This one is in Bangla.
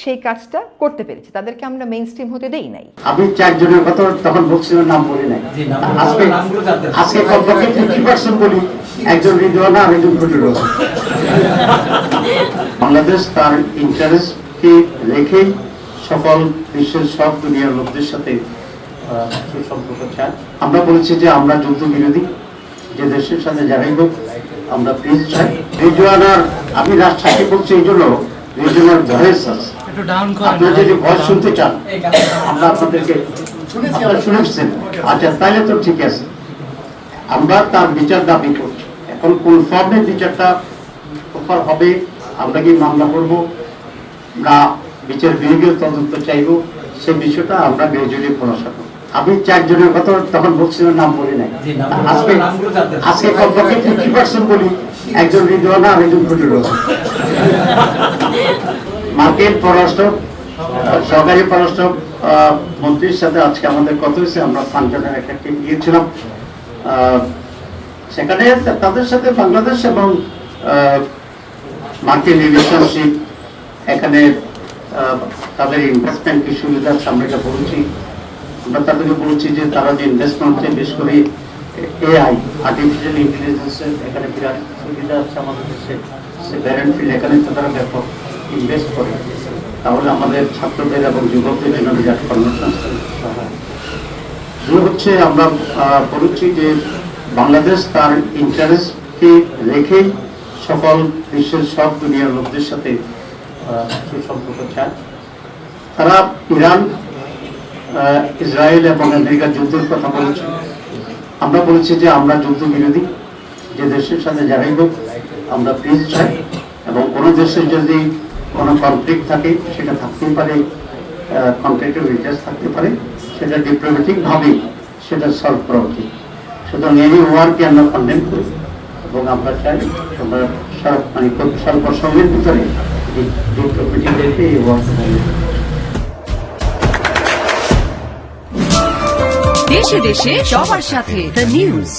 সেই কাজটা করতে পেরেছে, তাদেরকে আমরা মেইন স্ট্রিম হতে দেই নাই। আমি 4 জনের কথা তখন বলছিলাম, নাম বলি নাই। আজকে কমপক্ষে 50% বলি, একজন রিদওয়ানা আর একজন প্রতিরোধ। বাংলাদেশ তার ইন্টারেস্টকে রেখে সকল বিশ্বের সব দুনিয়ার লোকদের সাথে সুসম্পর্ক চায়। আমরা বলেছি যে আমরা যুদ্ধ বিরোধী, যে দেশের সাথে যারাই হোক আমরা পিস চাই। রিদওয়ানার আমি রাষ্ট্রকে বলছি এই জন্য, রিদওয়ানার ভয়েস আছে, আপনারা যদি ভয়েস শুনতে চান আমরা আপনাদেরকে শুনেছেন। আচ্ছা, তাহলে তো ঠিক আছে, আমরা তার বিচার দাবি করছি। এখন কোন ফর্মের বিচারটা হবে, আমরা কি মামলা করব না বিচার বিভাগীয় তদন্ত চাইব, সে বিষয়টা আমরা গ্রাজুয়ালি খোলাসা করব। আমি 4 জনের কথা তখন বলছিলাম, নাম বলি নাই। আজকে কমপক্ষে 50% বলি, একজন রিদওয়ানা আর একজন প্রতিরোধ। মার্কিন পররাষ্ট্র সরকারি পররাষ্ট্র মন্ত্রীর সাথে আজকে আমাদের কথা হয়েছে। আমরা ফাংশনের একটা টিম গিয়েছিলাম, সেখানে তাদের সাথে বাংলাদেশ এবং মার্কিন রিলেশনশিপ, এখানে তাদের ইনভেস্টমেন্ট কি সুবিধা আছে আমরা এটা বলছি। আমরা তাদেরকে বলছি যে তারা যে ইনভেস্টমেন্ট হচ্ছে, বিশেষ করে এআই, আর্টিফিশিয়াল ইন্টেলিজেন্সের এখানে বিরাট সুবিধা আছে আমাদের দেশে। সে ব্যারেন্ট ফিল্ড এখানে তারা ব্যাপক ইনভেস্ট করে, তাহলে আমাদের ছাত্রদের এবং যুবকদের জন্য বিরাট কর্মসংস্থান হচ্ছে। আমরা বলছি যে বাংলাদেশ তার ইন্টারেস্টকে রেখেই সকল বিশ্বের সব দুনিয়ার লোকদের সাথে সুসম্পর্ক চায়। তারা ইরান, ইসরায়েল এবং আমেরিকার যুদ্ধের কথা বলেছে। আমরা বলেছি যে আমরা যুদ্ধ বিরোধী, যে দেশের সাথে যারাই হোক আমরা পিস চাই, এবং কোনো দেশের যদি কোনো কনফ্লিক্ট থাকে সেটা থাকতেই পারে, কনফ্লিক্টের ইন্টারেস্ট থাকতে পারে, সেটা ডিপ্লোম্যাটিক ভাবে সেটা সলভ করা উচিত। সুতরাং এই ওয়ারকে আমরা কন্ডেম করি এবং আমরা চাই আমরা মানে খুব স্বল্প সময়ের ভিতরে ডিপ্লোম্যাটিকদেরকে এই ওয়ার দেশে দেশে সবার সাথে দ্য নিউজ।